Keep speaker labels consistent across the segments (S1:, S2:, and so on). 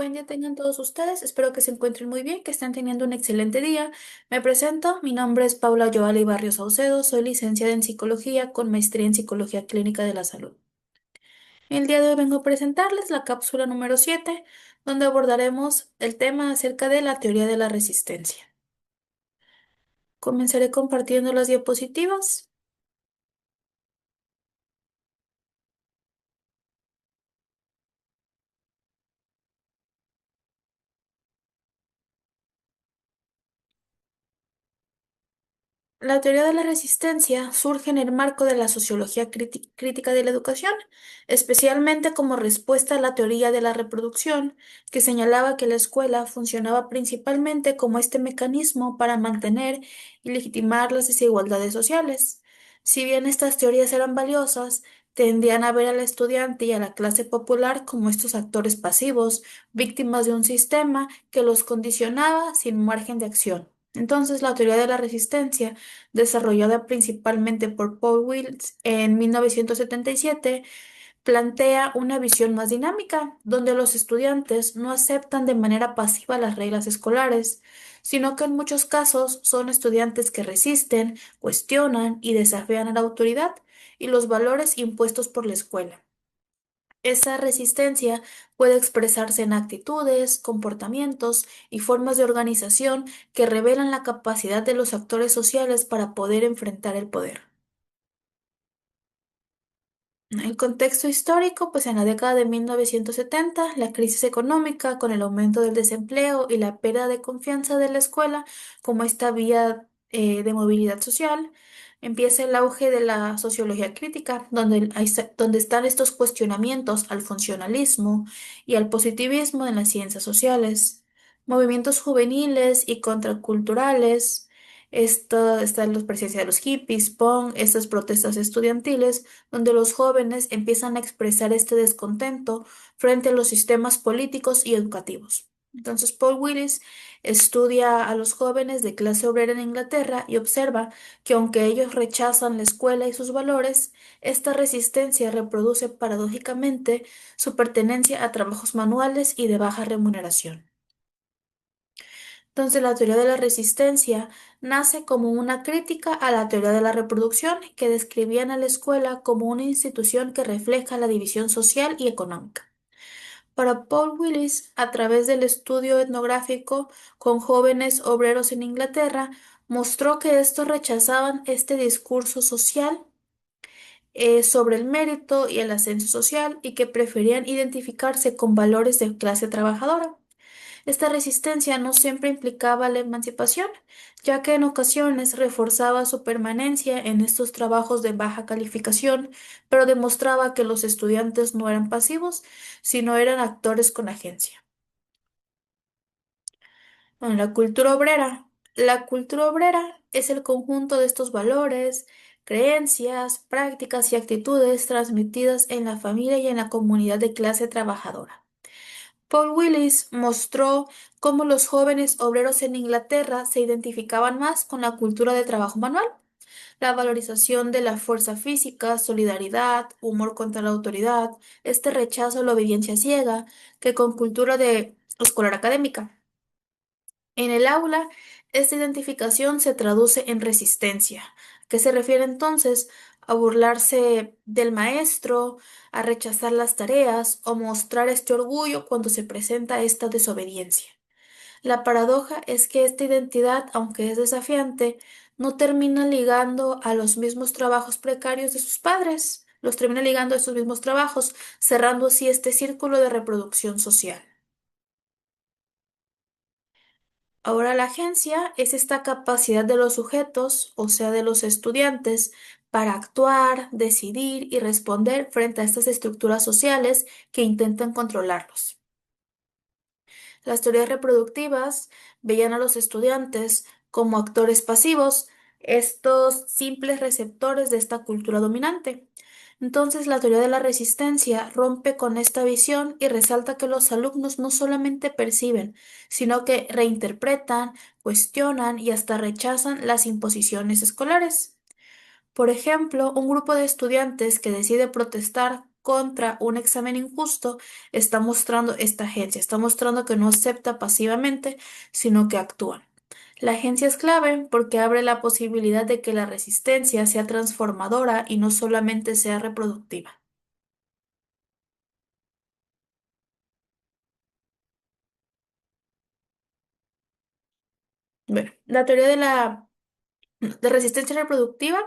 S1: buen día tengan todos ustedes. Espero que se encuentren muy bien, que estén teniendo un excelente día. Me presento, mi nombre es Paula Joali Barrios Saucedo, soy licenciada en psicología con maestría en psicología clínica de la salud. El día de hoy vengo a presentarles la cápsula número 7, donde abordaremos el tema acerca de la teoría de la resistencia. Comenzaré compartiendo las diapositivas. La teoría de la resistencia surge en el marco de la sociología crítica de la educación, especialmente como respuesta a la teoría de la reproducción, que señalaba que la escuela funcionaba principalmente como este mecanismo para mantener y legitimar las desigualdades sociales. Si bien estas teorías eran valiosas, tendían a ver al estudiante y a la clase popular como estos actores pasivos, víctimas de un sistema que los condicionaba sin margen de acción. Entonces, la teoría de la resistencia desarrollada principalmente por Paul Wills en 1977, plantea una visión más dinámica, donde los estudiantes no aceptan de manera pasiva las reglas escolares, sino que en muchos casos son estudiantes que resisten, cuestionan y desafían a la autoridad y los valores impuestos por la escuela. Esa resistencia puede expresarse en actitudes, comportamientos y formas de organización que revelan la capacidad de los actores sociales para poder enfrentar el poder. El contexto histórico, pues en la década de 1970, la crisis económica con el aumento del desempleo y la pérdida de confianza de la escuela como esta vía de movilidad social, empieza el auge de la sociología crítica, donde están estos cuestionamientos al funcionalismo y al positivismo en las ciencias sociales, movimientos juveniles y contraculturales. Esto está en la presencia de los hippies, punk, estas protestas estudiantiles donde los jóvenes empiezan a expresar este descontento frente a los sistemas políticos y educativos. Entonces, Paul Willis estudia a los jóvenes de clase obrera en Inglaterra y observa que aunque ellos rechazan la escuela y sus valores, esta resistencia reproduce paradójicamente su pertenencia a trabajos manuales y de baja remuneración. Entonces, la teoría de la resistencia nace como una crítica a la teoría de la reproducción que describían a la escuela como una institución que refleja la división social y económica. Para Paul Willis, a través del estudio etnográfico con jóvenes obreros en Inglaterra, mostró que estos rechazaban este discurso social sobre el mérito y el ascenso social y que preferían identificarse con valores de clase trabajadora. Esta resistencia no siempre implicaba la emancipación, ya que en ocasiones reforzaba su permanencia en estos trabajos de baja calificación, pero demostraba que los estudiantes no eran pasivos, sino eran actores con agencia. En la cultura obrera. La cultura obrera es el conjunto de estos valores, creencias, prácticas y actitudes transmitidas en la familia y en la comunidad de clase trabajadora. Paul Willis mostró cómo los jóvenes obreros en Inglaterra se identificaban más con la cultura de trabajo manual, la valorización de la fuerza física, solidaridad, humor contra la autoridad, este rechazo a la obediencia ciega, que con cultura de escolar académica. En el aula, esta identificación se traduce en resistencia, que se refiere entonces a burlarse del maestro, a rechazar las tareas o mostrar este orgullo cuando se presenta esta desobediencia. La paradoja es que esta identidad, aunque es desafiante, no termina ligando a los mismos trabajos precarios de sus padres, los termina ligando a esos mismos trabajos, cerrando así este círculo de reproducción social. Ahora la agencia es esta capacidad de los sujetos, o sea, de los estudiantes, para actuar, decidir y responder frente a estas estructuras sociales que intentan controlarlos. Las teorías reproductivas veían a los estudiantes como actores pasivos, estos simples receptores de esta cultura dominante. Entonces, la teoría de la resistencia rompe con esta visión y resalta que los alumnos no solamente perciben, sino que reinterpretan, cuestionan y hasta rechazan las imposiciones escolares. Por ejemplo, un grupo de estudiantes que decide protestar contra un examen injusto, está mostrando esta agencia, está mostrando que no acepta pasivamente, sino que actúa. La agencia es clave porque abre la posibilidad de que la resistencia sea transformadora y no solamente sea reproductiva. Bueno, la teoría de resistencia reproductiva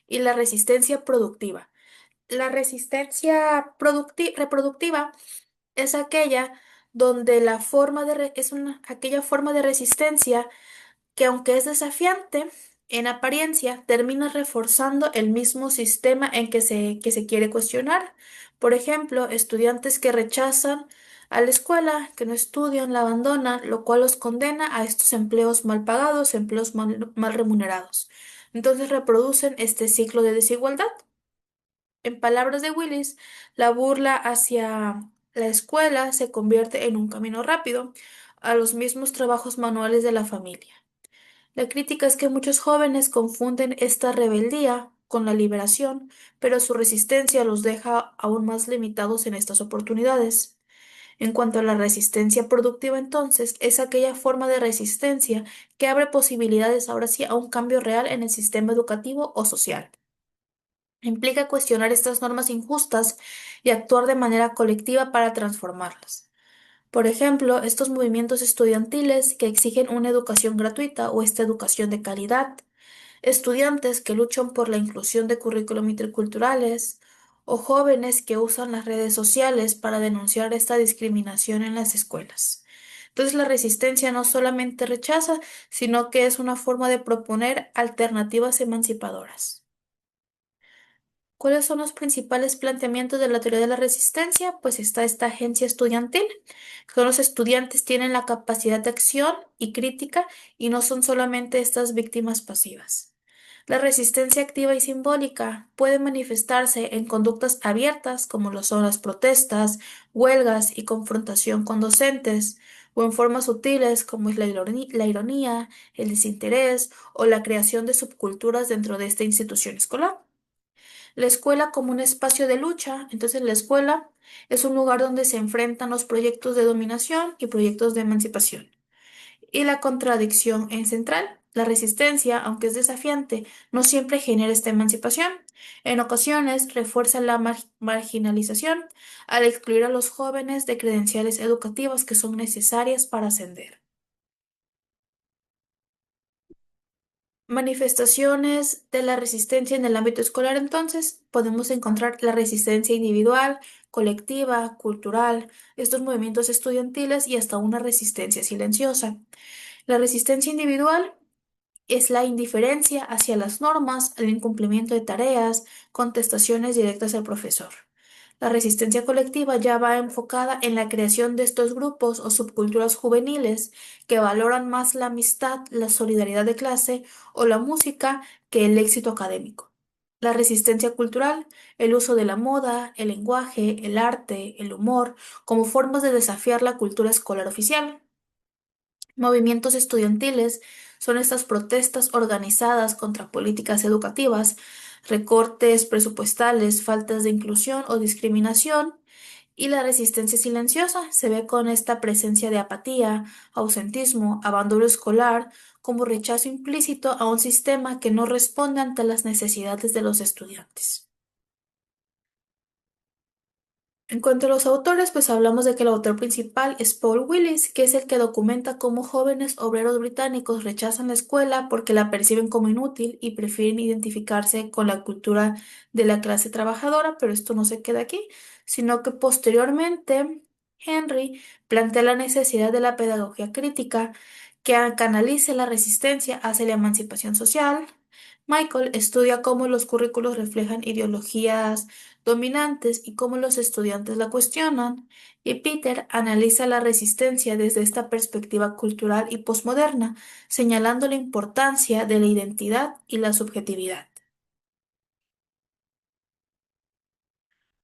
S1: y la resistencia productiva. La resistencia reproductiva es aquella donde la forma es aquella forma de resistencia que aunque es desafiante, en apariencia termina reforzando el mismo sistema en que se quiere cuestionar. Por ejemplo, estudiantes que rechazan a la escuela, que no estudian, la abandonan, lo cual los condena a estos empleos mal pagados, empleos mal remunerados. Entonces reproducen este ciclo de desigualdad. En palabras de Willis, la burla hacia la escuela se convierte en un camino rápido a los mismos trabajos manuales de la familia. La crítica es que muchos jóvenes confunden esta rebeldía con la liberación, pero su resistencia los deja aún más limitados en estas oportunidades. En cuanto a la resistencia productiva, entonces, es aquella forma de resistencia que abre posibilidades ahora sí a un cambio real en el sistema educativo o social. Implica cuestionar estas normas injustas y actuar de manera colectiva para transformarlas. Por ejemplo, estos movimientos estudiantiles que exigen una educación gratuita o esta educación de calidad, estudiantes que luchan por la inclusión de currículum interculturales, o jóvenes que usan las redes sociales para denunciar esta discriminación en las escuelas. Entonces, la resistencia no solamente rechaza, sino que es una forma de proponer alternativas emancipadoras. ¿Cuáles son los principales planteamientos de la teoría de la resistencia? Pues está esta agencia estudiantil, que los estudiantes tienen la capacidad de acción y crítica y no son solamente estas víctimas pasivas. La resistencia activa y simbólica puede manifestarse en conductas abiertas, como lo son las protestas, huelgas y confrontación con docentes, o en formas sutiles, como es la ironía, el desinterés o la creación de subculturas dentro de esta institución escolar. La escuela como un espacio de lucha, entonces la escuela es un lugar donde se enfrentan los proyectos de dominación y proyectos de emancipación. Y la contradicción en central, la resistencia, aunque es desafiante, no siempre genera esta emancipación. En ocasiones refuerza la marginalización al excluir a los jóvenes de credenciales educativas que son necesarias para ascender. Manifestaciones de la resistencia en el ámbito escolar, entonces, podemos encontrar la resistencia individual, colectiva, cultural, estos movimientos estudiantiles y hasta una resistencia silenciosa. La resistencia individual es la indiferencia hacia las normas, el incumplimiento de tareas, contestaciones directas al profesor. La resistencia colectiva ya va enfocada en la creación de estos grupos o subculturas juveniles que valoran más la amistad, la solidaridad de clase o la música que el éxito académico. La resistencia cultural, el uso de la moda, el lenguaje, el arte, el humor, como formas de desafiar la cultura escolar oficial. Movimientos estudiantiles son estas protestas organizadas contra políticas educativas, recortes presupuestales, faltas de inclusión o discriminación, y la resistencia silenciosa se ve con esta presencia de apatía, ausentismo, abandono escolar, como rechazo implícito a un sistema que no responde ante las necesidades de los estudiantes. En cuanto a los autores, pues hablamos de que el autor principal es Paul Willis, que es el que documenta cómo jóvenes obreros británicos rechazan la escuela porque la perciben como inútil y prefieren identificarse con la cultura de la clase trabajadora, pero esto no se queda aquí, sino que posteriormente Henry plantea la necesidad de la pedagogía crítica que canalice la resistencia hacia la emancipación social. Michael estudia cómo los currículos reflejan ideologías dominantes y cómo los estudiantes la cuestionan, y Peter analiza la resistencia desde esta perspectiva cultural y posmoderna, señalando la importancia de la identidad y la subjetividad.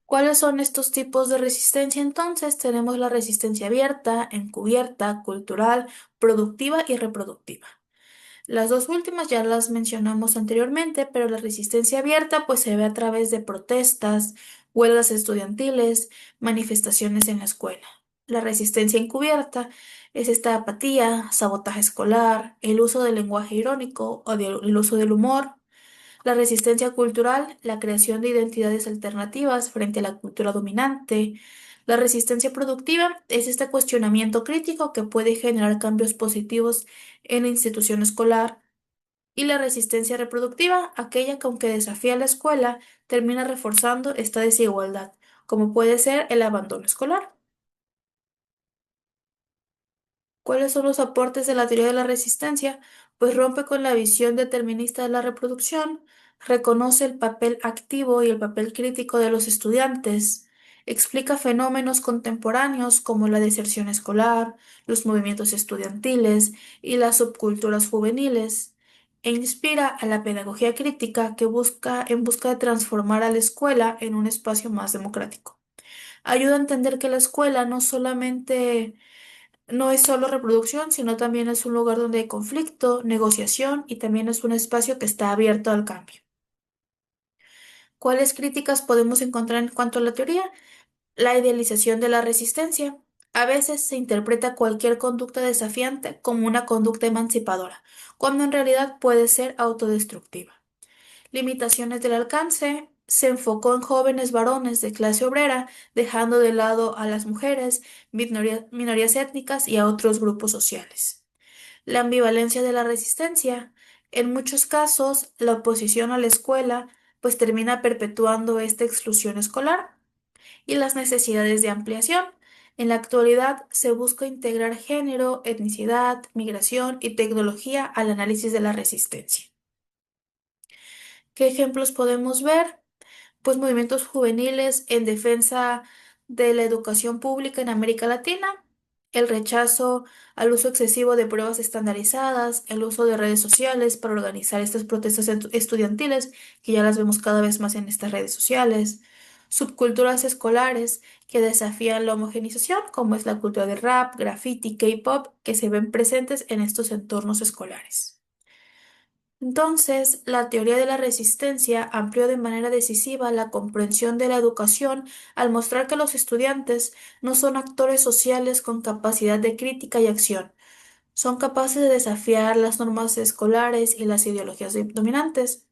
S1: ¿Cuáles son estos tipos de resistencia entonces? Tenemos la resistencia abierta, encubierta, cultural, productiva y reproductiva. Las dos últimas ya las mencionamos anteriormente, pero la resistencia abierta pues se ve a través de protestas, huelgas estudiantiles, manifestaciones en la escuela. La resistencia encubierta es esta apatía, sabotaje escolar, el uso del lenguaje irónico o el uso del humor. La resistencia cultural, la creación de identidades alternativas frente a la cultura dominante. La resistencia productiva es este cuestionamiento crítico que puede generar cambios positivos en la institución escolar. Y la resistencia reproductiva, aquella que aunque desafía a la escuela, termina reforzando esta desigualdad, como puede ser el abandono escolar. ¿Cuáles son los aportes de la teoría de la resistencia? Pues rompe con la visión determinista de la reproducción, reconoce el papel activo y el papel crítico de los estudiantes, explica fenómenos contemporáneos como la deserción escolar, los movimientos estudiantiles y las subculturas juveniles, e inspira a la pedagogía crítica que busca en busca de transformar a la escuela en un espacio más democrático. Ayuda a entender que la escuela no es solo reproducción, sino también es un lugar donde hay conflicto, negociación y también es un espacio que está abierto al cambio. ¿Cuáles críticas podemos encontrar en cuanto a la teoría? La idealización de la resistencia. A veces se interpreta cualquier conducta desafiante como una conducta emancipadora, cuando en realidad puede ser autodestructiva. Limitaciones del alcance. Se enfocó en jóvenes varones de clase obrera, dejando de lado a las mujeres, minorías étnicas y a otros grupos sociales. La ambivalencia de la resistencia. En muchos casos, la oposición a la escuela pues termina perpetuando esta exclusión escolar y las necesidades de ampliación. En la actualidad se busca integrar género, etnicidad, migración y tecnología al análisis de la resistencia. ¿Qué ejemplos podemos ver? Pues movimientos juveniles en defensa de la educación pública en América Latina, el rechazo al uso excesivo de pruebas estandarizadas, el uso de redes sociales para organizar estas protestas estudiantiles, que ya las vemos cada vez más en estas redes sociales, subculturas escolares que desafían la homogenización, como es la cultura del rap, graffiti, K-pop, que se ven presentes en estos entornos escolares. Entonces, la teoría de la resistencia amplió de manera decisiva la comprensión de la educación al mostrar que los estudiantes no son actores sociales con capacidad de crítica y acción, son capaces de desafiar las normas escolares y las ideologías dominantes.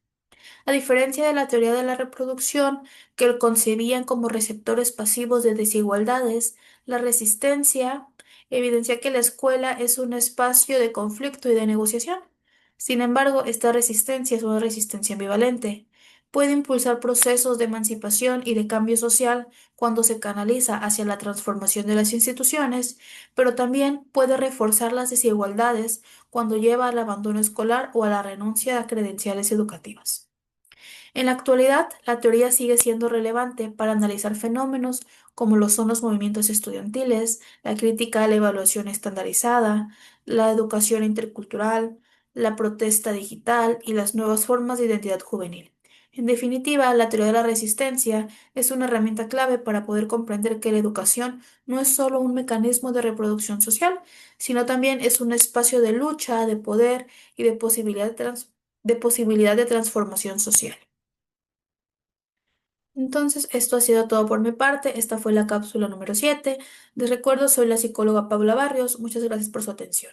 S1: A diferencia de la teoría de la reproducción, que concebían como receptores pasivos de desigualdades, la resistencia evidencia que la escuela es un espacio de conflicto y de negociación. Sin embargo, esta resistencia es una resistencia ambivalente. Puede impulsar procesos de emancipación y de cambio social cuando se canaliza hacia la transformación de las instituciones, pero también puede reforzar las desigualdades cuando lleva al abandono escolar o a la renuncia a credenciales educativas. En la actualidad, la teoría sigue siendo relevante para analizar fenómenos como lo son los movimientos estudiantiles, la crítica a la evaluación estandarizada, la educación intercultural, la protesta digital y las nuevas formas de identidad juvenil. En definitiva, la teoría de la resistencia es una herramienta clave para poder comprender que la educación no es solo un mecanismo de reproducción social, sino también es un espacio de lucha, de poder y de posibilidad de transformación social. Entonces, esto ha sido todo por mi parte. Esta fue la cápsula número 7. Les recuerdo, soy la psicóloga Paula Barrios. Muchas gracias por su atención.